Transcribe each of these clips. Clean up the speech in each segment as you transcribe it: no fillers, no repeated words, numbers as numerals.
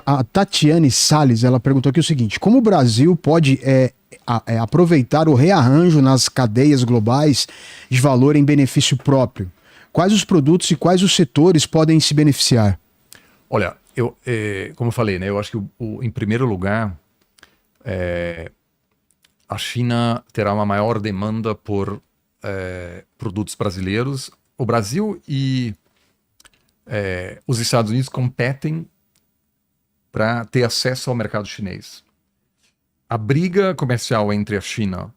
A Tatiane Salles, ela perguntou aqui o seguinte: como o Brasil pode aproveitar o rearranjo nas cadeias globais de valor em benefício próprio? Quais os produtos e quais os setores podem se beneficiar? Olha, como eu falei, né, eu acho que em primeiro lugar, a China terá uma maior demanda por produtos brasileiros. O Brasil e os Estados Unidos competem para ter acesso ao mercado chinês. A briga comercial entre a China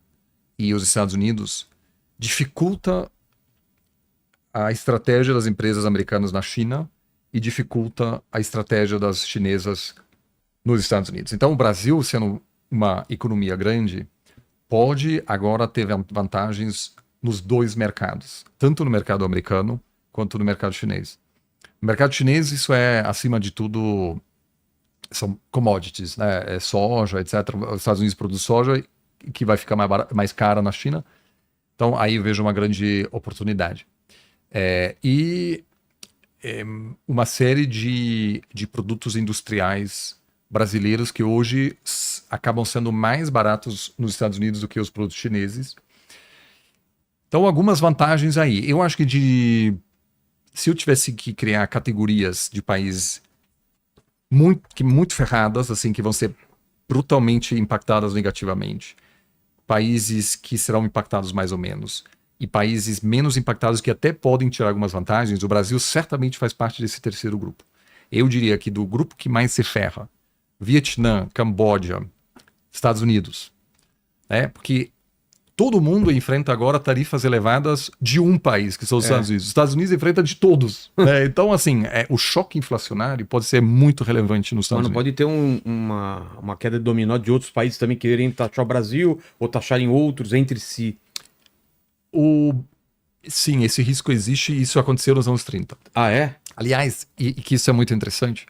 e os Estados Unidos dificulta a estratégia das empresas americanas na China e dificulta a estratégia das chinesas nos Estados Unidos. Então, o Brasil, sendo uma economia grande, pode agora ter vantagens nos dois mercados, tanto no mercado americano quanto no mercado chinês. No mercado chinês, isso é, acima de tudo, são commodities, né? É soja, etc. Os Estados Unidos produzem soja que vai ficar mais cara na China. Então, aí eu vejo uma grande oportunidade. Uma série de produtos industriais brasileiros que hoje acabam sendo mais baratos nos Estados Unidos do que os produtos chineses. Então, algumas vantagens aí. Eu acho que se eu tivesse que criar categorias de países muito ferradas, assim, que vão ser brutalmente impactadas negativamente, países que serão impactados mais ou menos, e países menos impactados que até podem tirar algumas vantagens, o Brasil certamente faz parte desse terceiro grupo. Eu diria que do grupo que mais se ferra, Vietnã, Camboja, Estados Unidos, né? Porque todo mundo enfrenta agora tarifas elevadas de um país, que são os Estados Unidos. Os Estados Unidos enfrentam de todos. Então, assim, o choque inflacionário pode ser muito relevante nos Estados Unidos. Pode ter uma queda de dominó de outros países também quererem taxar o Brasil ou taxarem outros entre si. Sim, esse risco existe e isso aconteceu nos anos 30. Ah, é? Aliás, e que isso é muito interessante,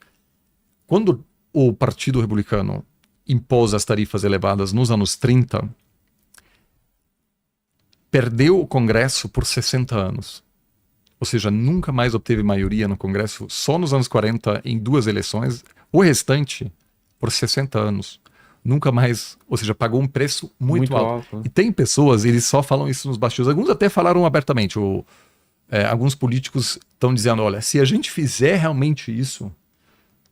quando o Partido Republicano impôs as tarifas elevadas nos anos 30, perdeu o Congresso por 60 anos. Ou seja, nunca mais obteve maioria no Congresso, só nos anos 40, em 2 eleições. O restante, por 60 anos. Nunca mais, ou seja, pagou um preço muito alto. E tem pessoas, eles só falam isso nos bastidores. Alguns até falaram abertamente. Alguns políticos estão dizendo, olha, se a gente fizer realmente isso,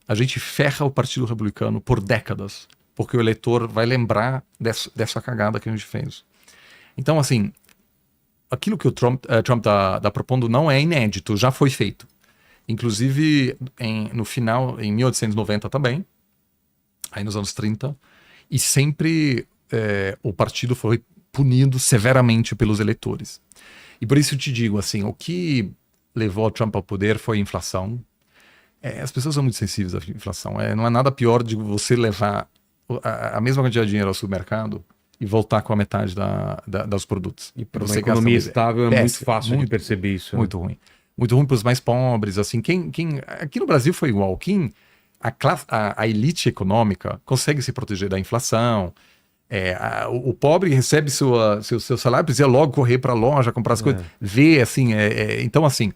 a gente ferra o Partido Republicano por décadas. Porque o eleitor vai lembrar dessa cagada que a gente fez. Então, assim, aquilo que o Trump tá propondo não é inédito, já foi feito. Inclusive, no final, em 1890 também, aí nos anos 30, e sempre o partido foi punido severamente pelos eleitores. E por isso eu te digo, assim, o que levou o Trump ao poder foi a inflação. As pessoas são muito sensíveis à inflação. Não é nada pior de você levar a mesma quantidade de dinheiro ao supermercado e voltar com a metade dos produtos. E para uma economia estável é muito fácil de perceber isso. Muito ruim. Muito ruim para os mais pobres. Assim, aqui no Brasil foi igual. A elite econômica consegue se proteger da inflação. O pobre recebe seu salário, precisa logo correr para a loja, comprar as coisas. Ver, assim. Então, assim,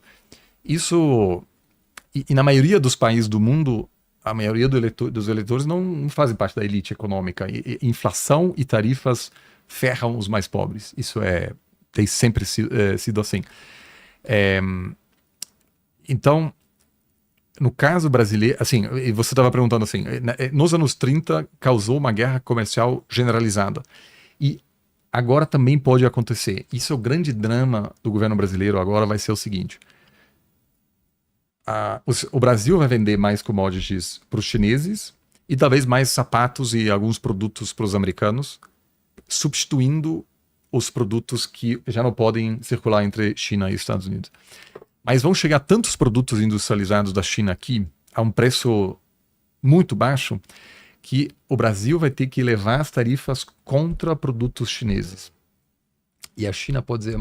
isso... E na maioria dos países do mundo, a maioria dos eleitores não fazem parte da elite econômica. Inflação e tarifas ferram os mais pobres. Isso tem sempre sido assim. Então, no caso brasileiro, assim, você estava perguntando assim, nos anos 30 causou uma guerra comercial generalizada. E agora também pode acontecer. Isso é o grande drama do governo brasileiro agora, vai ser o seguinte. O Brasil vai vender mais commodities para os chineses e talvez mais sapatos e alguns produtos para os americanos, substituindo os produtos que já não podem circular entre China e Estados Unidos. Mas vão chegar tantos produtos industrializados da China aqui a um preço muito baixo que o Brasil vai ter que levar as tarifas contra produtos chineses. E a China pode dizer,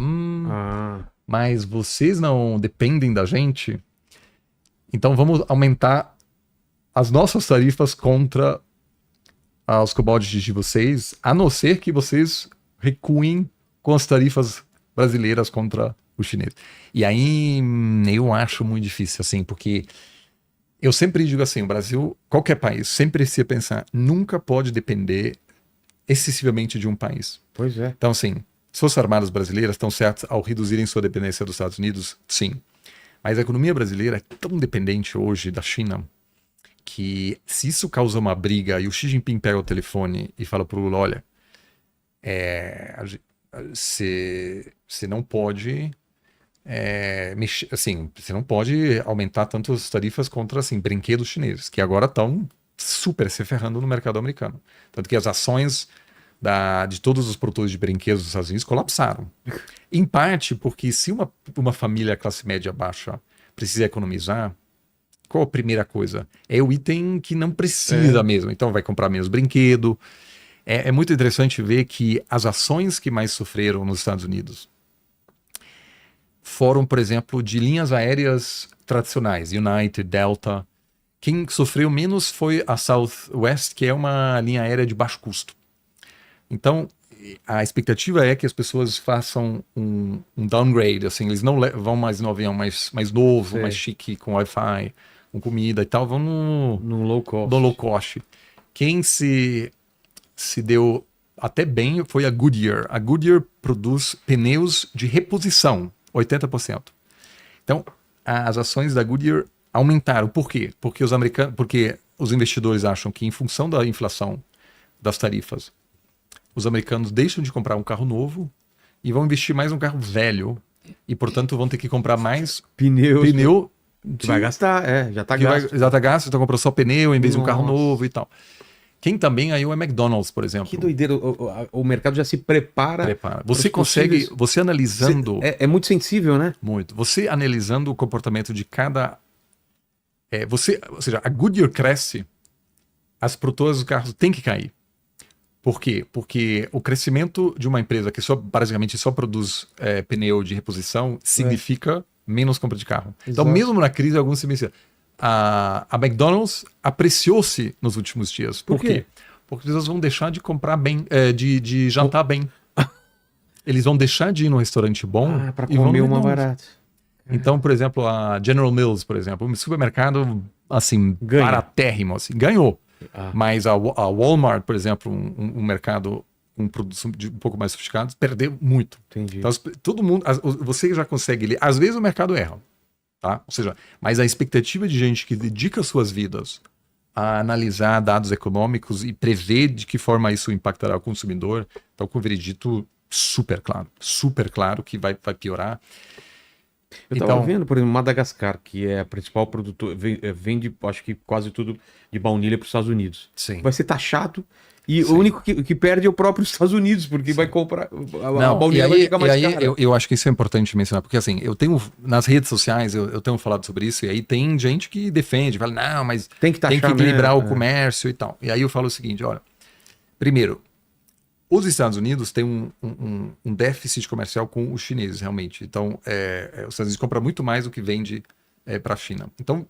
mas vocês não dependem da gente? Então vamos aumentar as nossas tarifas contra os commodities de vocês, a não ser que vocês recuem com as tarifas brasileiras contra os chineses. E aí eu acho muito difícil, assim, porque eu sempre digo assim, o Brasil, qualquer país, sempre precisa pensar, nunca pode depender excessivamente de um país. Pois é. Então, assim, as Forças Armadas brasileiras estão certas ao reduzirem sua dependência dos Estados Unidos? Sim. Mas a economia brasileira é tão dependente hoje da China que se isso causa uma briga e o Xi Jinping pega o telefone e fala pro Lula, olha, você não pode assim, você não pode aumentar tanto as tarifas contra assim, brinquedos chineses, que agora estão super se ferrando no mercado americano. Tanto que as ações de todos os produtores de brinquedos dos Estados Unidos colapsaram. Em parte porque se uma família classe média baixa precisa economizar, qual a primeira coisa? É o item que não precisa mesmo. Então vai comprar menos brinquedo. É muito interessante ver que as ações que mais sofreram nos Estados Unidos foram, por exemplo, de linhas aéreas tradicionais, United, Delta. Quem sofreu menos foi a Southwest, que é uma linha aérea de baixo custo. Então, a expectativa é que as pessoas façam um downgrade, assim, eles não vão mais no avião mais novo, Sei. mais chique, com Wi-Fi, com comida e tal, vão No low cost. no low cost. Quem se deu até bem foi a Goodyear. A Goodyear produz pneus de reposição, 80%. Então, as ações da Goodyear aumentaram. Por quê? Porque os investidores acham que, em função da inflação das tarifas, os americanos deixam de comprar um carro novo e vão investir mais num carro velho e, portanto, vão ter que comprar mais Pneu que vai gastar, já tá gasto. já tá gasto, então comprou só pneu em vez de um carro Nossa. novo e tal. Quem também aí é o McDonald's, por exemplo. Que doideira, o mercado já se prepara. Prepara. Você pros consegue, possíveis- você analisando É muito sensível, né? muito, você analisando o comportamento de cada, ou seja, a Goodyear cresce, as produtoras dos carros têm que cair. Por quê? Porque o crescimento de uma empresa que basicamente só produz pneu de reposição significa menos compra de carro. Então, Exato. mesmo na crise, alguns se mencionam. A McDonald's apreciou-se nos últimos dias. Por Por quê? quê? Porque as pessoas vão deixar de comprar bem, de jantar bem. Eles vão deixar de ir num restaurante bom Pra e vão comer no uma McDonald's. barata. Então, por exemplo, a General Mills, por exemplo, um supermercado assim, Ganha. baratérrimo, assim, ganhou. Ah. Mas a Walmart, por exemplo, um mercado com produtos um pouco mais sofisticados, perdeu muito. Entendi. Então, todo mundo, você já consegue ler. Às vezes o mercado erra, tá? Ou seja, mas a expectativa de gente que dedica suas vidas a analisar dados econômicos e prever de que forma isso impactará o consumidor, então com o veredito super claro que vai piorar. Eu tava Então- vendo, por exemplo, Madagascar, que é a principal produtor, vende, acho que quase tudo de baunilha para os Estados Unidos. Sim. Vai ser taxado e Sim. o único que perde é o próprio Estados Unidos, porque vai comprar, a Não, baunilha vai ficar mais cara. eu acho que isso é importante mencionar, porque assim, eu tenho nas redes sociais, eu tenho falado sobre isso, e aí tem gente que defende, fala, não, mas Tem que taxar equilibrar mesmo, o comércio e tal. E aí eu falo o seguinte, olha, primeiro, os Estados Unidos têm um déficit comercial com os chineses, realmente. Então, os Estados Unidos compram muito mais do que vende para a China. Então,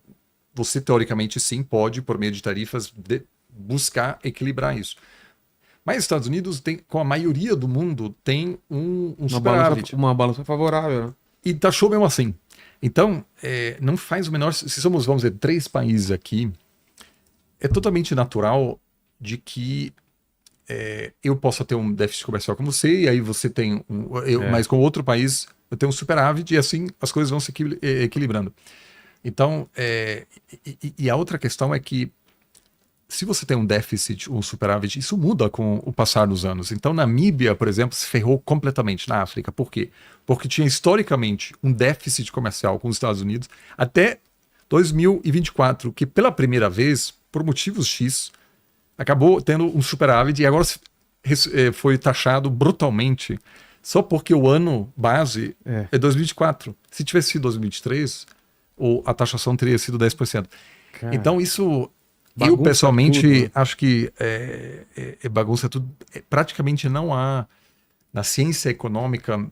você, teoricamente, sim, pode, por meio de tarifas, buscar equilibrar isso. Mas os Estados Unidos, com a maioria do mundo, tem um superávit. Uma balança favorável, né? E taxou mesmo assim. Então, não faz o menor... Se somos, vamos dizer, 3 países aqui, é totalmente natural de que eu possa ter um déficit comercial com você, e aí você tem mas com outro país eu tenho um superávit, e assim as coisas vão se equilibrando. Então, e a outra questão é que se você tem um déficit, um superávit, isso muda com o passar dos anos. Então, Namíbia, por exemplo, se ferrou completamente na África. Por quê? Porque tinha historicamente um déficit comercial com os Estados Unidos até 2024, que pela primeira vez, por motivos X, acabou tendo um superávit e agora foi taxado brutalmente só porque o ano base é 2024. Se tivesse sido 2023, a taxação teria sido 10%. Cara, então isso, bagunça eu pessoalmente tudo, né? acho que bagunça tudo. Praticamente não há, na ciência econômica,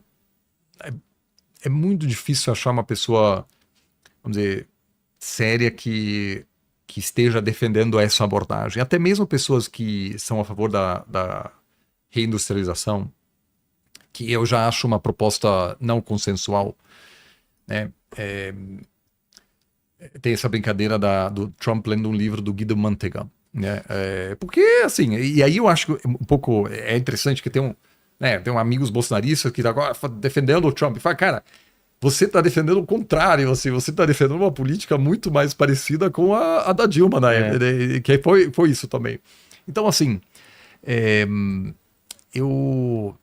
é muito difícil achar uma pessoa, vamos dizer, séria que esteja defendendo essa abordagem. Até mesmo pessoas que são a favor da reindustrialização, que eu já acho uma proposta não consensual, né? tem essa brincadeira do Trump lendo um livro do Guido Mantega, né? Porque, assim, e aí eu acho que um pouco é interessante que tem amigos bolsonaristas que estão agora defendendo o Trump. E fala, cara, você está defendendo o contrário, assim, você está defendendo uma política muito mais parecida com a da Dilma, né? Que foi isso também. Então, assim, eu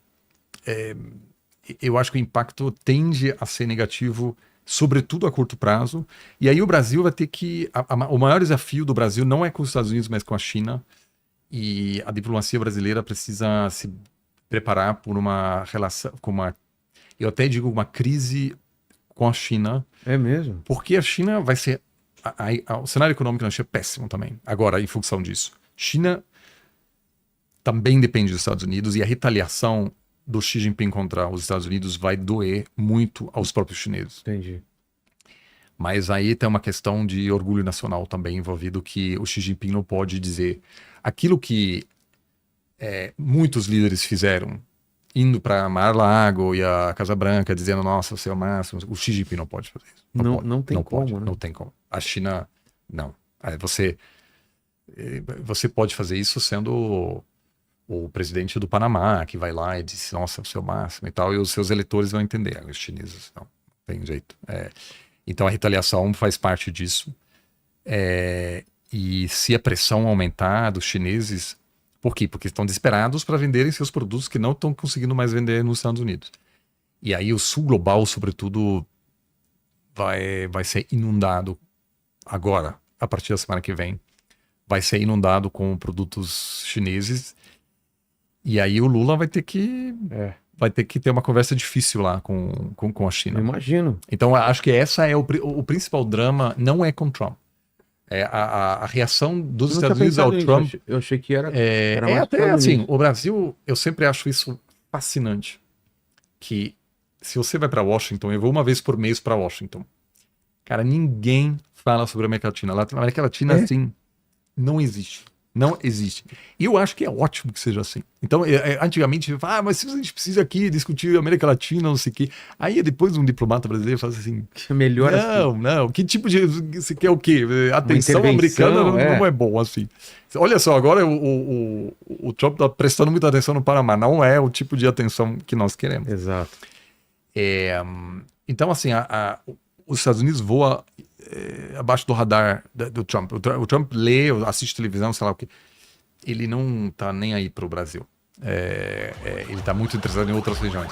acho que o impacto tende a ser negativo, sobretudo a curto prazo. E aí o Brasil vai ter que... o maior desafio do Brasil não é com os Estados Unidos, mas com a China. E a diplomacia brasileira precisa se preparar por uma relação, eu até digo uma crise com a China. É mesmo? Porque a China vai ser... o cenário econômico na China é péssimo também, agora, em função disso. China também depende dos Estados Unidos, e a retaliação do Xi Jinping contra os Estados Unidos vai doer muito aos próprios chineses. Entendi. Mas aí tem uma questão de orgulho nacional também envolvido, que o Xi Jinping não pode dizer aquilo que muitos líderes fizeram, indo para Mar-a-Lago e a Casa Branca, dizendo, nossa, você é o máximo. O Xi Jinping não pode fazer isso. Não tem como, né? Não tem como. A China, não. Você pode fazer isso sendo o presidente do Panamá, que vai lá e diz, nossa, o seu máximo e tal, e os seus eleitores vão entender, os chineses, não tem jeito. Então a retaliação faz parte disso. E se a pressão aumentar dos chineses, por quê? Porque estão desesperados para venderem seus produtos que não estão conseguindo mais vender nos Estados Unidos. E aí o sul global, sobretudo, vai ser inundado agora, a partir da semana que vem, vai ser inundado com produtos chineses. E aí o Lula vai ter que ter uma conversa difícil lá com a China. Eu imagino. Então acho que essa é o principal drama, não é com Trump. A reação dos Estados Unidos ao Trump. Eu achei que era mais até assim, o Brasil, eu sempre acho isso fascinante. Que se você vai para Washington, eu vou uma vez por mês para Washington. Cara, ninguém fala sobre a América Latina. A América Latina, assim, não existe. Não existe. E eu acho que é ótimo que seja assim. Então, antigamente, mas a gente precisa aqui discutir a América Latina, não sei o quê. Aí depois um diplomata brasileiro fala assim, melhor não, que tipo de... Você quer o quê? Atenção americana não é bom assim. Olha só, agora o Trump está prestando muita atenção no Panamá. Não é o tipo de atenção que nós queremos. Exato. Então, assim, os Estados Unidos voam abaixo do radar do Trump. O Trump lê, assiste televisão, sei lá o que. Ele não tá nem aí pro Brasil. Ele tá muito interessado em outras regiões.